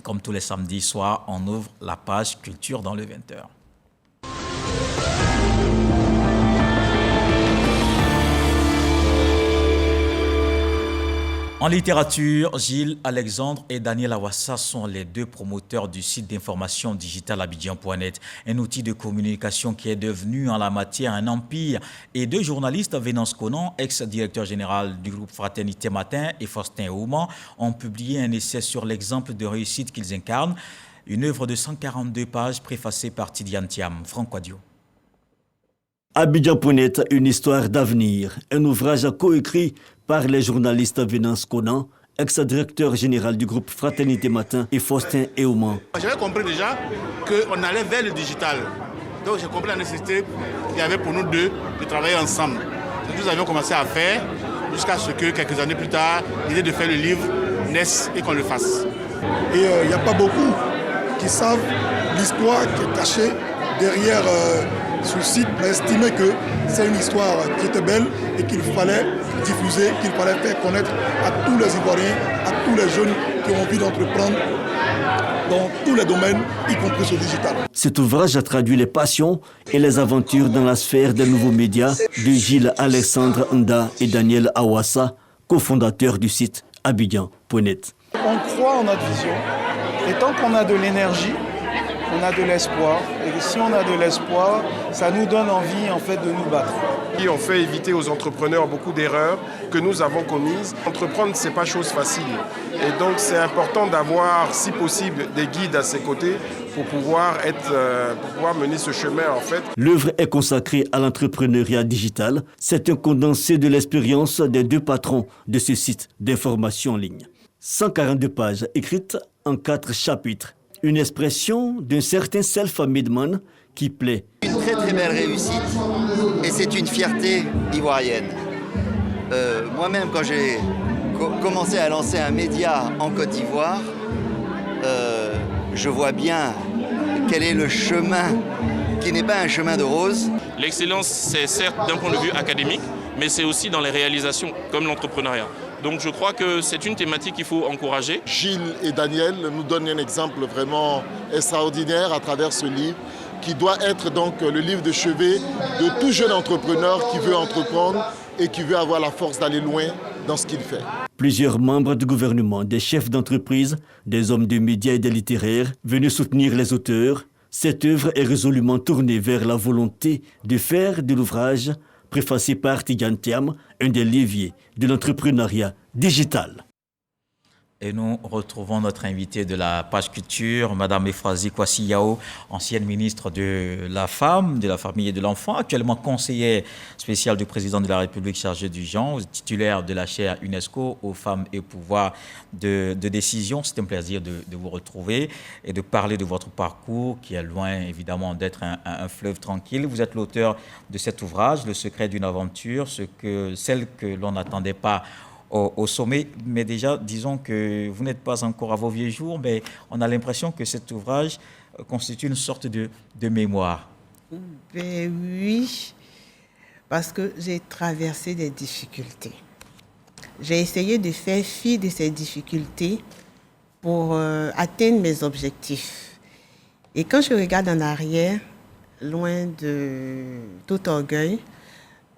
Comme tous les samedis soirs, on ouvre la page culture dans le 20h. En littérature, Gilles Alexandre et Daniel Awassa sont les deux promoteurs du site d'information digitale Abidjan.net, un outil de communication qui est devenu en la matière un empire. Et deux journalistes, Venance Conan, ex-directeur général du groupe Fraternité Matin, et Faustin Ouman, ont publié un essai sur l'exemple de réussite qu'ils incarnent, une œuvre de 142 pages préfacée par Tidiane Thiam. Franck Wadio. Abidjan.net, une histoire d'avenir, un ouvrage coécrit par les journalistes Venance Conan, ex-directeur général du groupe Fraternité Matin, et Faustin Ouman. J'avais compris déjà qu'on allait vers le digital. Donc j'ai compris la nécessité qu'il y avait pour nous deux de travailler ensemble. Nous avions commencé à faire jusqu'à ce que quelques années plus tard, l'idée de faire le livre naisse et qu'on le fasse. Et il n'y a pas beaucoup qui savent l'histoire qui est cachée derrière ce site. On a estimé que c'est une histoire qui était belle et qu'il fallait diffuser, qu'il fallait faire connaître à tous les Ivoiriens, à tous les jeunes qui ont envie d'entreprendre dans tous les domaines, y compris ce digital. Cet ouvrage a traduit les passions et les aventures dans la sphère des nouveaux médias de Gilles Alexandre Nda et Daniel Awassa, cofondateurs du site Abidjan.net. On croit en notre vision et tant qu'on a de l'énergie, on a de l'espoir. Et si on a de l'espoir, ça nous donne envie en fait de nous battre. On fait éviter aux entrepreneurs beaucoup d'erreurs que nous avons commises. Entreprendre, ce n'est pas chose facile. Et donc c'est important d'avoir, si possible, des guides à ses côtés pour pouvoir mener ce chemin en fait. L'œuvre est consacrée à l'entrepreneuriat digital. C'est un condensé de l'expérience des deux patrons de ce site d'information en ligne. 142 pages écrites en 4 chapitres. Une expression d'un certain self-made man qui plaît. Une très très belle réussite et c'est une fierté ivoirienne. Moi-même, quand j'ai commencé à lancer un média en Côte d'Ivoire, je vois bien quel est le chemin qui n'est pas un chemin de rose. L'excellence, c'est certes d'un point de vue académique, mais c'est aussi dans les réalisations, comme l'entrepreneuriat. Donc je crois que c'est une thématique qu'il faut encourager. Gilles et Daniel nous donnent un exemple vraiment extraordinaire à travers ce livre, qui doit être donc le livre de chevet de tout jeune entrepreneur qui veut entreprendre et qui veut avoir la force d'aller loin dans ce qu'il fait. Plusieurs membres du gouvernement, des chefs d'entreprise, des hommes de médias et des littéraires venus soutenir les auteurs. Cette œuvre est résolument tournée vers la volonté de faire de l'ouvrage préfacé par Tidiane Thiam, un des leviers de l'entrepreneuriat digital. Et nous retrouvons notre invitée de la page culture, Mme Efrazi Kwasi Yao, ancienne ministre de la Femme, de la Famille et de l'Enfant, actuellement conseillère spéciale du président de la République chargée du genre, titulaire de la chaire UNESCO aux femmes et au pouvoir de décision. C'est un plaisir de vous retrouver et de parler de votre parcours qui est loin évidemment d'être un fleuve tranquille. Vous êtes l'auteur de cet ouvrage, Le secret d'une aventure, celle que l'on n'attendait pas au sommet, mais déjà, disons que vous n'êtes pas encore à vos vieux jours, mais on a l'impression que cet ouvrage constitue une sorte de mémoire. Ben oui, parce que j'ai traversé des difficultés. J'ai essayé de faire fi de ces difficultés pour atteindre mes objectifs. Et quand je regarde en arrière, loin de tout orgueil,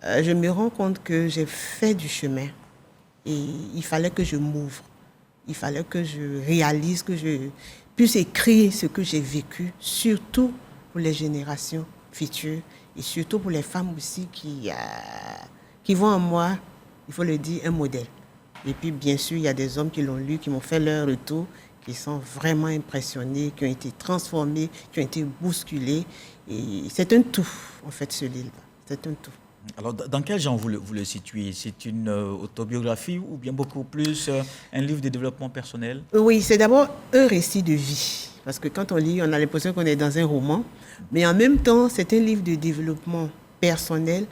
je me rends compte que j'ai fait du chemin. Et il fallait que je m'ouvre, il fallait que je réalise, que je puisse écrire ce que j'ai vécu, surtout pour les générations futures et surtout pour les femmes aussi qui voient en moi, il faut le dire, un modèle. Et puis bien sûr, il y a des hommes qui l'ont lu, qui m'ont fait leur retour, qui sont vraiment impressionnés, qui ont été transformés, qui ont été bousculés. Et c'est un tout, en fait, ce livre. C'est un tout. Alors, dans quel genre vous le situez? C'est une autobiographie ou bien beaucoup plus un livre de développement personnel? Oui, c'est d'abord un récit de vie. Parce que quand on lit, on a l'impression qu'on est dans un roman. Mais en même temps, c'est un livre de développement personnel,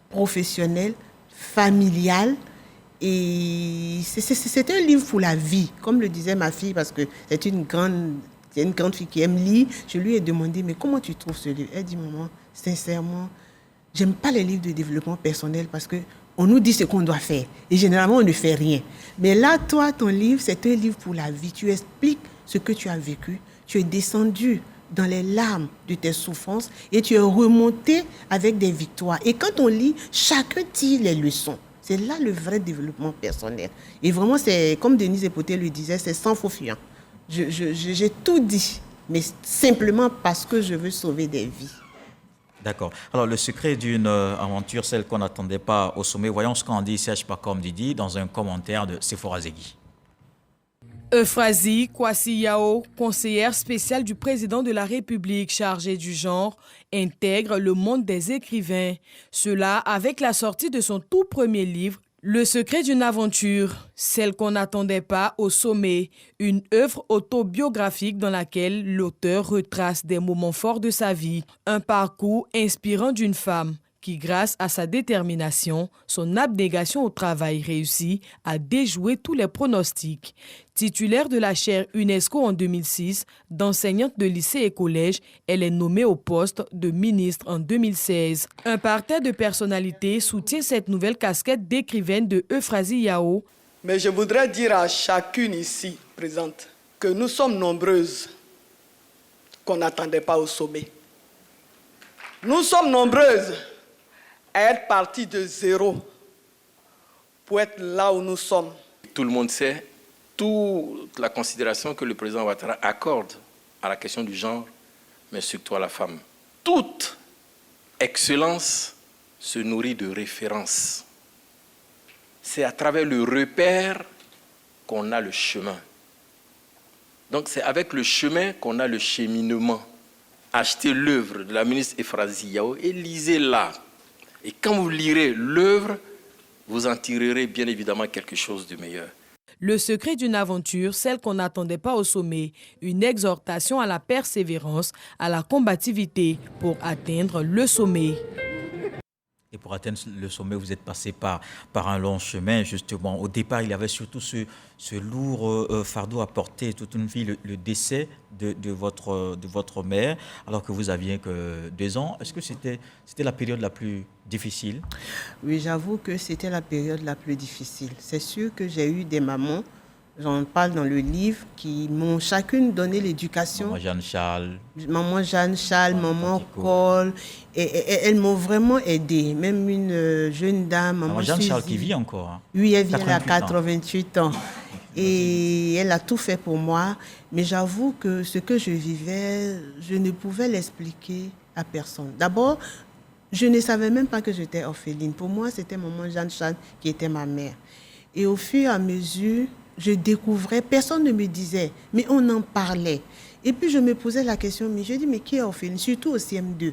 professionnel, familial. Et c'est un livre pour la vie, comme le disait ma fille, parce que c'est une grande fille qui aime lire. Je lui ai demandé, mais comment tu trouves ce livre? Elle dit, maman, sincèrement, j'aime pas les livres de développement personnel parce qu'on nous dit ce qu'on doit faire. Et généralement, on ne fait rien. Mais là, toi, ton livre, c'est un livre pour la vie. Tu expliques ce que tu as vécu, tu es descendu dans les larmes de tes souffrances et tu es remonté avec des victoires. Et quand on lit, chacun tire les leçons. C'est là le vrai développement personnel. Et vraiment, c'est comme Denise Epoté le disait, c'est sans faux fuyant. J'ai tout dit, mais simplement parce que je veux sauver des vies. D'accord. Alors, le secret d'une aventure, celle qu'on n'attendait pas au sommet, voyons ce qu'en dit Serge Pacom Didi dans un commentaire de Sephora Zegui. Euphrasie Kwasi-Yao, conseillère spéciale du président de la République chargée du genre, intègre le monde des écrivains. Cela avec la sortie de son tout premier livre, Le secret d'une aventure, celle qu'on n'attendait pas au sommet, une œuvre autobiographique dans laquelle l'auteur retrace des moments forts de sa vie, un parcours inspirant d'une femme qui, grâce à sa détermination, son abnégation au travail réussi, a déjoué tous les pronostics. Titulaire de la chaire UNESCO en 2006, d'enseignante de lycée et collège, elle est nommée au poste de ministre en 2016. Un parterre de personnalités soutient cette nouvelle casquette d'écrivaine de Euphrasie Yao. Mais je voudrais dire à chacune ici présente que nous sommes nombreuses qu'on n'attendait pas au sommet. Nous sommes nombreuses à être partis de zéro pour être là où nous sommes. Tout le monde sait toute la considération que le président Ouattara accorde à la question du genre, mais surtout à la femme. Toute excellence se nourrit de références. C'est à travers le repère qu'on a le chemin. Donc c'est avec le chemin qu'on a le cheminement. Achetez l'œuvre de la ministre Euphrasie Yao et lisez-la. Et quand vous lirez l'œuvre, vous en tirerez bien évidemment quelque chose de meilleur. Le secret d'une aventure, celle qu'on n'attendait pas au sommet, une exhortation à la persévérance, à la combativité pour atteindre le sommet. Et pour atteindre le sommet, vous êtes passé par un long chemin, justement. Au départ, il y avait surtout ce lourd fardeau à porter toute une vie, le décès de votre mère, alors que vous aviez que 2 ans. Est-ce que c'était la période la plus difficile? Oui, j'avoue que c'était la période la plus difficile. C'est sûr que j'ai eu des mamans, j'en parle dans le livre, qui m'ont chacune donné l'éducation. Maman Jeanne-Charles. Maman Jeanne-Charles, maman Cole. Et elles m'ont vraiment aidée. Même une jeune dame, maman Jeanne-Charles qui vit encore. Hein. Oui, elle vit à 88 ans. Et elle a tout fait pour moi. Mais j'avoue que ce que je vivais, je ne pouvais l'expliquer à personne. D'abord, je ne savais même pas que j'étais orpheline. Pour moi, c'était maman Jeanne-Charles qui était ma mère. Et au fur et à mesure, je découvrais, personne ne me disait, mais on en parlait. Et puis je me posais la question, mais je dis, mais qui est orpheline? Surtout au CM2.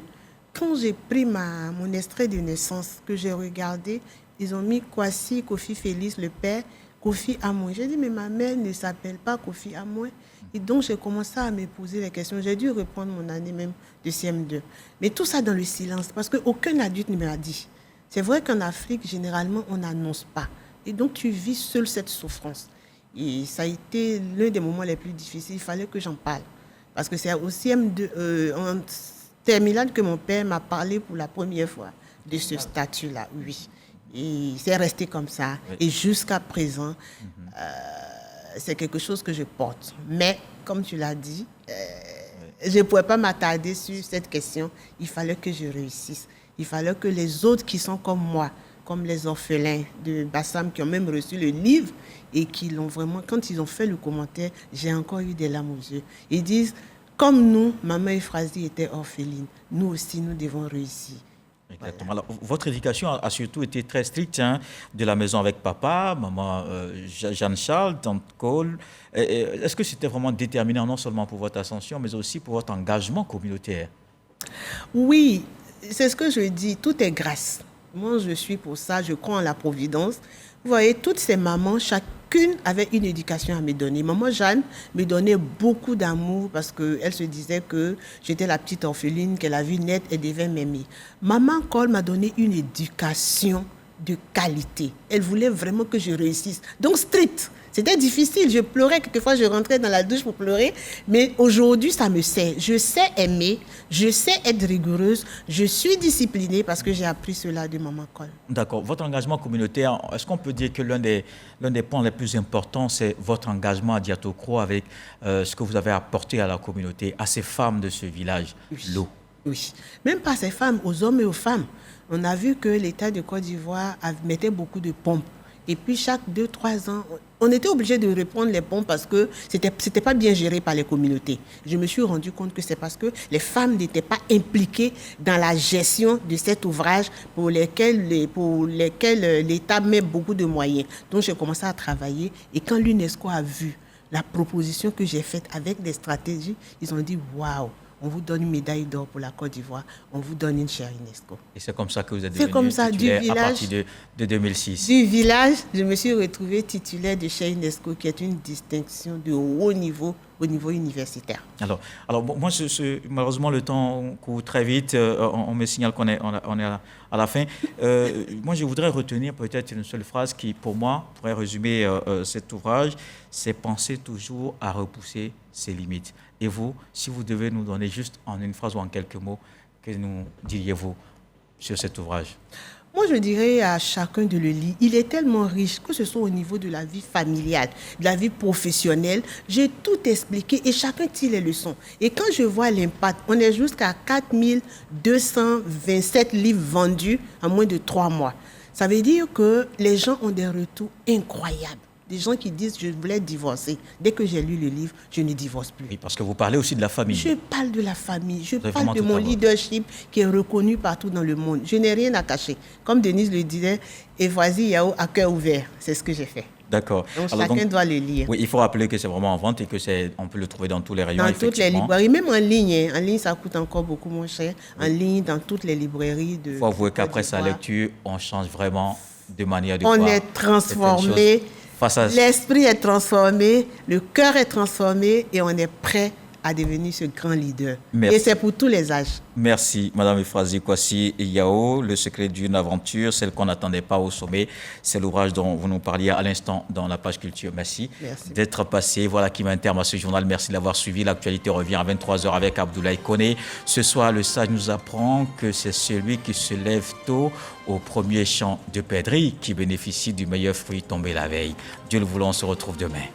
Quand j'ai pris mon extrait de naissance, que j'ai regardé, ils ont mis Kwasi, Kofi Félix, le père, Kofi Amoué. J'ai dit, mais ma mère ne s'appelle pas Kofi Amoué. Et donc j'ai commencé à me poser les questions. J'ai dû reprendre mon année même de CM2. Mais tout ça dans le silence, parce qu'aucun adulte ne me l'a dit. C'est vrai qu'en Afrique, généralement, on n'annonce pas. Et donc tu vis seul cette souffrance. Et ça a été l'un des moments les plus difficiles. Il fallait que j'en parle. Parce que c'est au CM2, en terminale, que mon père m'a parlé pour la première fois de ce statut-là, oui. Et c'est resté comme ça. Oui. Et jusqu'à présent, c'est quelque chose que je porte. Mais, comme tu l'as dit, je ne pouvais pas m'attarder sur cette question. Il fallait que je réussisse. Il fallait que les autres qui sont comme moi, comme les orphelins de Bassam, qui ont même reçu le livre et qui l'ont vraiment, quand ils ont fait le commentaire, j'ai encore eu des larmes aux yeux. Ils disent, comme nous, maman Euphrasie était orpheline, nous aussi, nous devons réussir. Exactement. Voilà. Alors, votre éducation a surtout été très stricte, hein, de la maison avec papa, maman Jeanne-Charles, tante Cole. Est-ce que c'était vraiment déterminant non seulement pour votre ascension, mais aussi pour votre engagement communautaire? Oui, c'est ce que je dis, tout est grâce. Moi, je suis pour ça, je crois en la providence. Vous voyez, toutes ces mamans, chacune avait une éducation à me donner. Maman Jeanne me donnait beaucoup d'amour parce qu'elle se disait que j'étais la petite orpheline qu'elle a vue naître et devait m'aimer. Maman Cole m'a donné une éducation de qualité. Elle voulait vraiment que je réussisse. Donc, strict. C'était difficile. Je pleurais. Quelquefois, je rentrais dans la douche pour pleurer. Mais aujourd'hui, ça me sert. Je sais aimer. Je sais être rigoureuse. Je suis disciplinée parce que j'ai appris cela de Maman Cole. D'accord. Votre engagement communautaire, est-ce qu'on peut dire que l'un des points les plus importants, c'est votre engagement à Diatokro avec ce que vous avez apporté à la communauté, à ces femmes de ce village, l'eau? Oui. Même pas ces femmes, aux hommes et aux femmes. On a vu que l'État de Côte d'Ivoire mettait beaucoup de pompes. Et puis, chaque 2-3 ans, on était obligé de reprendre les pompes parce que c'était pas bien géré par les communautés. Je me suis rendu compte que c'est parce que les femmes n'étaient pas impliquées dans la gestion de cet ouvrage pour lesquels l'État met beaucoup de moyens. Donc, j'ai commencé à travailler. Et quand l'UNESCO a vu la proposition que j'ai faite avec des stratégies, ils ont dit « Waouh !» On vous donne une médaille d'or pour la Côte d'Ivoire, on vous donne une chaire UNESCO. Et c'est comme ça que vous êtes devenu titulaire à partir de 2006. Du village, je me suis retrouvée titulaire de chaire UNESCO, qui est une distinction de haut niveau au niveau universitaire. Alors moi, malheureusement, le temps court très vite. On me signale qu'on est à la fin. Moi, je voudrais retenir peut-être une seule phrase qui, pour moi, pourrait résumer cet ouvrage. C'est penser toujours à repousser ses limites. Et vous, si vous devez nous donner juste en une phrase ou en quelques mots, que nous diriez-vous sur cet ouvrage? Moi, je dirais à chacun de le lire. Il est tellement riche, que ce soit au niveau de la vie familiale, de la vie professionnelle. J'ai tout expliqué et chacun tire les leçons. Et quand je vois l'impact, on est jusqu'à 4227 livres vendus en moins de 3 mois. Ça veut dire que les gens ont des retours incroyables. Des gens qui disent « je voulais divorcer ». Dès que j'ai lu le livre, je ne divorce plus. Oui, parce que vous parlez aussi de la famille. Je parle de la famille. Je parle de mon leadership qui est reconnu partout dans le monde. Je n'ai rien à cacher. Comme Denise le disait, Efrazi Yao à cœur ouvert. C'est ce que j'ai fait. D'accord. Donc chacun doit le lire. Oui, il faut rappeler que c'est vraiment en vente et que on peut le trouver dans tous les rayons. Dans toutes les librairies, même en ligne. En ligne, ça coûte encore beaucoup moins cher. En ligne, dans toutes les librairies. Il faut avouer qu'après sa lecture, on change vraiment de manière de voir. On est transformé. L'esprit est transformé, le cœur est transformé et on est prêt à devenir ce grand leader. Merci. Et c'est pour tous les âges. Merci, Madame Efrazi Kwasi Yao. Le secret d'une aventure, celle qu'on n'attendait pas au sommet. C'est l'ouvrage dont vous nous parliez à l'instant dans la page culture. Merci d'être passé. Voilà qui met un terme à ce journal. Merci de l'avoir suivi. L'actualité revient à 23h avec Abdoulaye Koné. Ce soir, le sage nous apprend que c'est celui qui se lève tôt au premier champ de pèderie qui bénéficie du meilleur fruit tombé la veille. Dieu le voulant, on se retrouve demain.